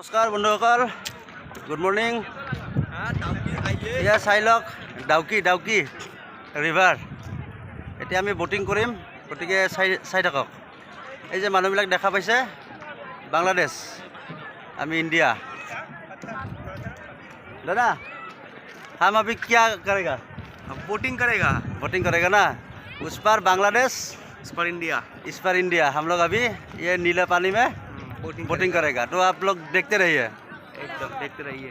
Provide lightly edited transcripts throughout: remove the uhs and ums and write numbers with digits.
নমস্কাৰ বন্ধুসকল, good morning. এয়া চাই লওক ডাউকি ৰিভাৰ। এতিয়া আমি ব'টিং কৰিম, গতিকে চাই থাকক। এই যে মানুহবিলাক দেখা পাইছে, বাংলাদেশ, আমি ইণ্ডিয়া। दादा हम अभी क्या करेगा? बोटिंग करेगा ना। उस पार बांग्लादेश, इस पर इंडिया। हम लोग अभी ये नीले पानी में बोटिंग करेगा। तो आप लोग देखते रहिए, एकदम देखते रहिए।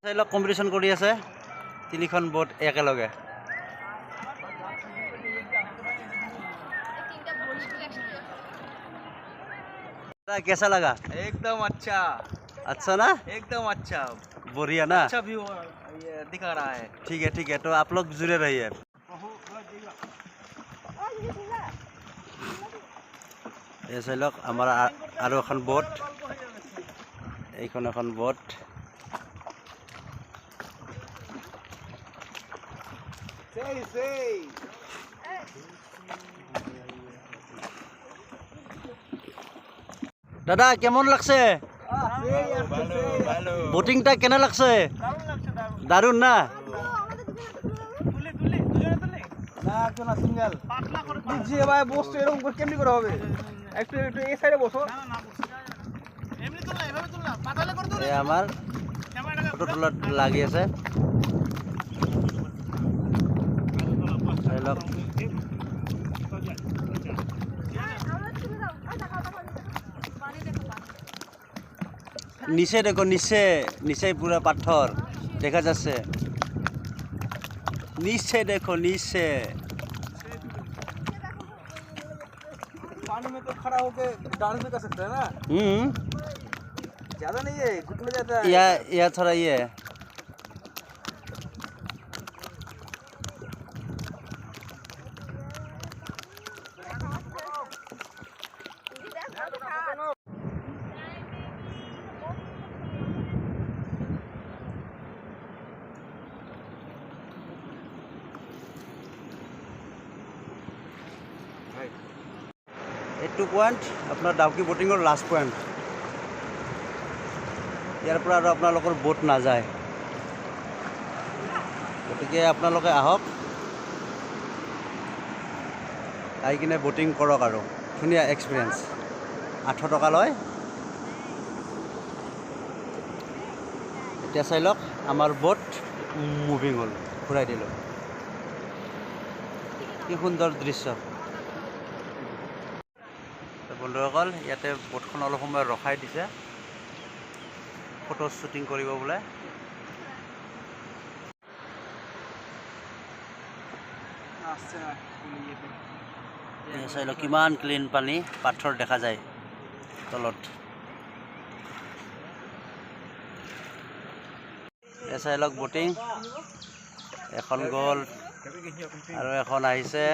এই লোক কম্পিটিশ্যন কৰি আছে, তিনিখন বোট একেলগে। कैसा लगा? एकदम अच्छा अच्छा ना, एकदम अच्छा बढ़िया ना। अच्छा व्यू दिखा रहा है। ठीक है, तो आप लोग जुड़े रहिए। এই চাই লওক আমাৰ আৰু এখন বোট, এইখন এখন বোট। দাদা কেমন লাগছে? বোটিংটা কেন লাগছে? দারুণ না? আমার ফটো তোলা লাগি আছে। নিচে দেখো, নিচে পুরা পাথর দেখা যাচ্ছে। নিচে देखो, নিচে पानी में तो खड़ा होके डांस भी कर सकते हैं ना। ज्यादा नहीं है, घुटने जाता है। या थोड़ा ये है। এইটো পইণ্ট আপোনাৰ ডাউকি ব'টিঙৰ লাষ্ট পইণ্ট। ইয়াৰ পৰা আৰু আপোনালোকৰ বোট নাযায়, গতিকে আপোনালোকে আহক, আহি কিনে ব'টিং কৰক আৰু ধুনীয়া এক্সপিৰিয়েঞ্চ। 800 টকা লয়। এতিয়া চাই লওক আমাৰ বোট মুভিং হ'ল, ঘূৰাই দিলোঁ। কি সুন্দৰ দৃশ্য। বন্ধুসকল, ইয়াতে বোটখন অলপ সময় ৰখাই দিছে, ফটো শ্বুটিং কৰিব বোলে। চাই লওক কিমান ক্লিন পানী, পাথৰ দেখা যায় তলত। চাই লওক ব'টিং, এখন গ'ল আৰু এখন আহিছে।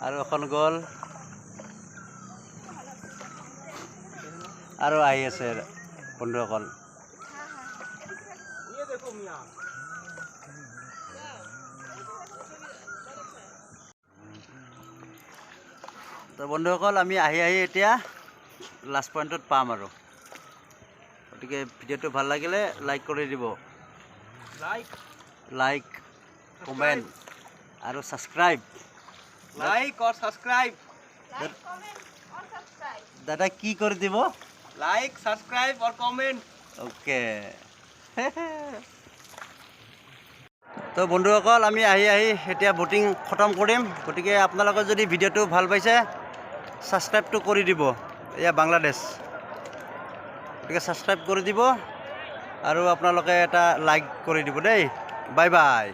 আৰু এখন গ'ল আৰু আহি আছে বন্ধুসকল। তো বন্ধুসকল, আমি আহি এতিয়া লাষ্ট পইণ্টত পাম আৰু, গতিকে ভিডিঅ'টো ভাল লাগিলে লাইক কৰি দিব। লাইক কমেণ্ট আৰু ছাবস্ক্ৰাইব। দাদা কি কৰি দিব? लाइक सब्सक्राइब और कमेंट। ओके। তো বন্ধুসকল, আমি আহি এতিয়া ব'টিং খতম কৰিম, গতিকে আপোনালোকে যদি ভিডিঅ'টো ভাল পাইছে ছাবস্ক্ৰাইবটো কৰি দিব। এয়া বাংলাদেশ, গতিকে ছাবস্ক্ৰাইব কৰি দিব আৰু আপোনালোকে এটা লাইক কৰি দিব দেই। Bye bye.